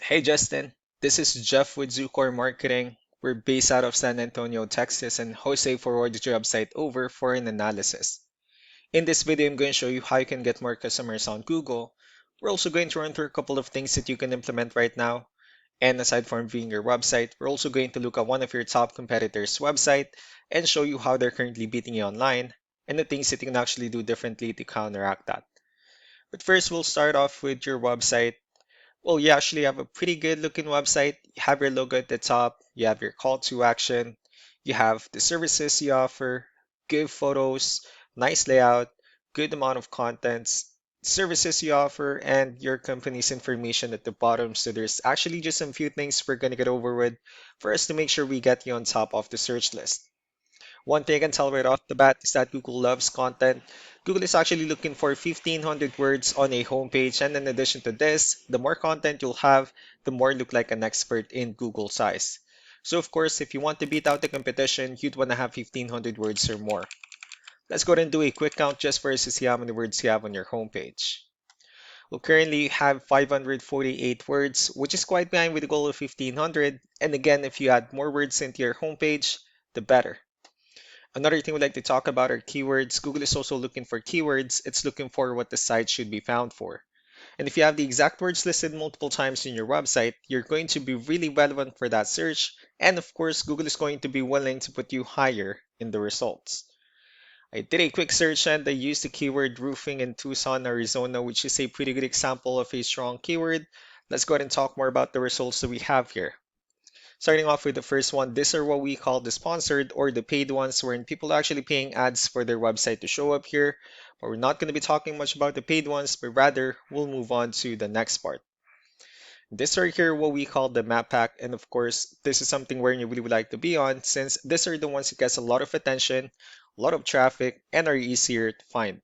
Hey Justin, this is Jeff with Zucore Marketing. We're based out of San Antonio, Texas, and Jose forwarded your website over for an analysis. In this video, I'm going to show you how you can get more customers on Google. We're also going to run through a couple of things that you can implement right now. And aside from viewing your website, we're also going to look at one of your top competitors' website and show you how they're currently beating you online and the things that you can actually do differently to counteract that. But first, we'll start off with your website. Well, you actually have a pretty good looking website. You have your logo at the top, you have your call to action, you have the services you offer, good photos, nice layout, good amount of contents, services you offer, and your company's information at the bottom. So there's actually just some few things we're going to get over with for us to make sure we get you on top of the search list. One thing I can tell right off the bat is that Google loves content. Google is actually looking for 1,500 words on a homepage, and in addition to this, the more content you'll have, the more you look like an expert in Google's eyes. So of course, if you want to beat out the competition, you'd want to have 1,500 words or more. Let's go ahead and do a quick count just for us to see how many words you have on your homepage. Well, currently you have 548 words, which is quite behind with the goal of 1,500. And again, if you add more words into your homepage, the better. Another thing we'd like to talk about are keywords. Google is also looking for keywords. It's looking for what the site should be found for. And if you have the exact words listed multiple times in your website, you're going to be really relevant for that search. And of course, Google is going to be willing to put you higher in the results. I did a quick search and I used the keyword roofing in Tucson, Arizona, which is a pretty good example of a strong keyword. Let's go ahead and talk more about the results that we have here. Starting off with the first one, these are what we call the sponsored or the paid ones, wherein people are actually paying ads for their website to show up here. But we're not going to be talking much about the paid ones, but rather we'll move on to the next part. This right here, what we call the map pack, and of course, this is something where you really would like to be on, since these are the ones that gets a lot of attention, a lot of traffic, and are easier to find.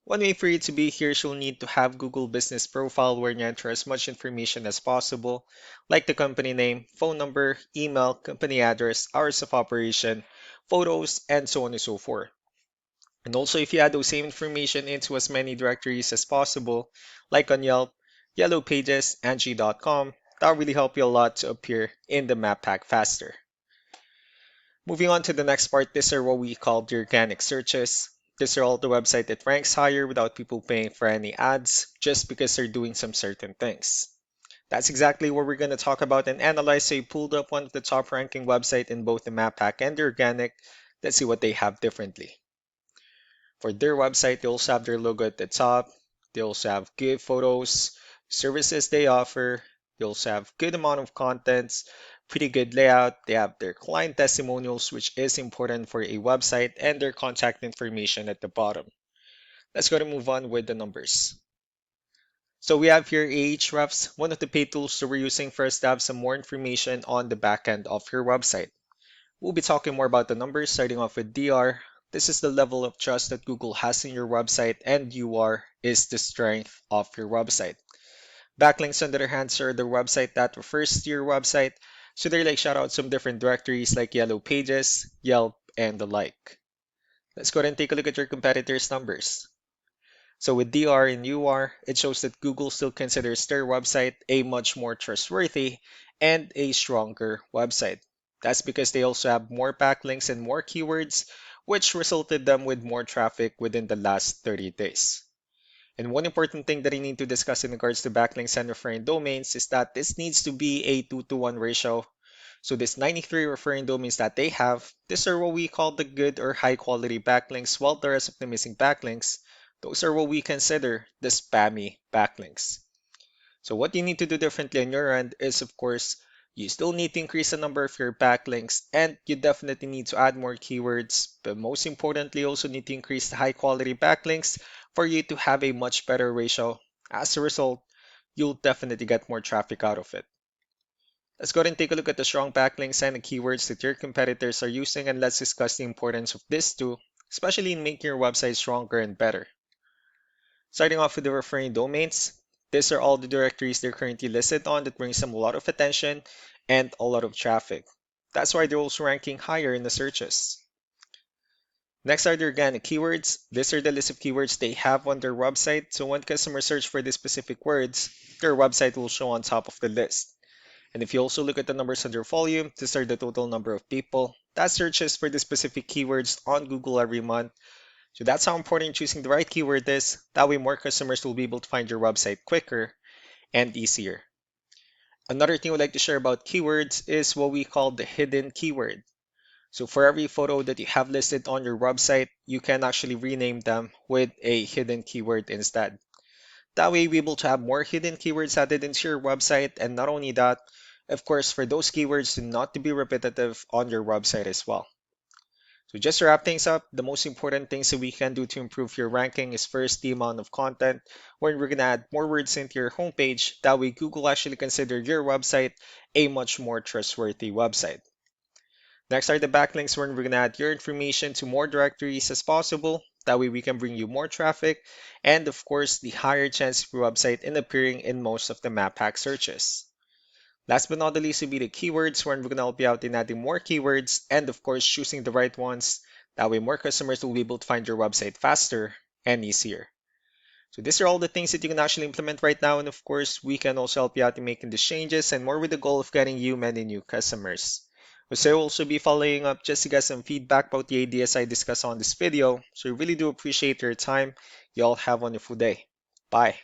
One way for you to be here is you'll need to have Google Business Profile where you enter as much information as possible, like the company name, phone number, email, company address, hours of operation, photos, and so on and so forth. And also, if you add those same information into as many directories as possible, like on Yelp, Yellow Pages, Angie.com, that'll really help you a lot to appear in the map pack faster. Moving on to the next part, these are what we call the organic searches. These are all the website that ranks higher without people paying for any ads, just because they're doing some certain things. That's exactly what we're going to talk about and analyze. So you pulled up one of the top ranking website in both the map pack and the organic. Let's see what they have differently. For their website, they also have their logo at the top. They also have good photos, services they offer. They also have good amount of contents, pretty good layout. They have their client testimonials, which is important for a website, and their contact information at the bottom. Let's go to move on with the numbers. So we have here Ahrefs, one of the paid tools that we're using for us to have some more information on the back end of your website. We'll be talking more about the numbers, starting off with DR. This is the level of trust that Google has in your website, and UR is the strength of your website. Backlinks, on the other hand, are the website that refers to your website, so they like shout out some different directories like Yellow Pages, Yelp, and the like. Let's go ahead and take a look at your competitors' numbers. So with DR and UR, it shows that Google still considers their website a much more trustworthy and a stronger website. That's because they also have more backlinks and more keywords, which resulted them with more traffic within the last 30 days. And one important thing that I need to discuss in regards to backlinks and referring domains is that this needs to be a 2-to-1 ratio. So this 93 referring domains that they have, these are what we call the good or high quality backlinks, while the rest of the missing backlinks, those are what we consider the spammy backlinks. So what you need to do differently on your end is, of course, you still need to increase the number of your backlinks, and you definitely need to add more keywords, but most importantly, also need to increase the high quality backlinks for you to have a much better ratio. As a result, you'll definitely get more traffic out of it. Let's go ahead and take a look at the strong backlinks and the keywords that your competitors are using, and let's discuss the importance of this too, especially in making your website stronger and better. Starting off with the referring domains, these are all the directories they're currently listed on that brings them a lot of attention and a lot of traffic. That's why they're also ranking higher in the searches. Next are the organic keywords. These are the list of keywords they have on their website. So when customers search for these specific words, their website will show on top of the list. And if you also look at the numbers under volume, these are the total number of people that searches for the specific keywords on Google every month. So that's how important choosing the right keyword is. That way more customers will be able to find your website quicker and easier. Another thing I'd like to share about keywords is what we call the hidden keyword. So for every photo that you have listed on your website, you can actually rename them with a hidden keyword instead. That way, you'll be able to have more hidden keywords added into your website. And not only that, of course, for those keywords to not to be repetitive on your website as well. So just to wrap things up, the most important things that we can do to improve your ranking is first the amount of content, where we're gonna add more words into your homepage. That way, Google actually consider your website a much more trustworthy website. Next are the backlinks, where we're gonna add your information to more directories as possible. That way, we can bring you more traffic, and of course, the higher chance of your website in appearing in most of the map hack searches. Last but not the least will be the keywords, where we're going to help you out in adding more keywords and, of course, choosing the right ones. That way, more customers will be able to find your website faster and easier. So, these are all the things that you can actually implement right now. And, of course, we can also help you out in making these changes and more with the goal of getting you many new customers. So, we'll also be following up just to get some feedback about the ideas I discussed on this video. So, I really do appreciate your time. You all have a wonderful day. Bye.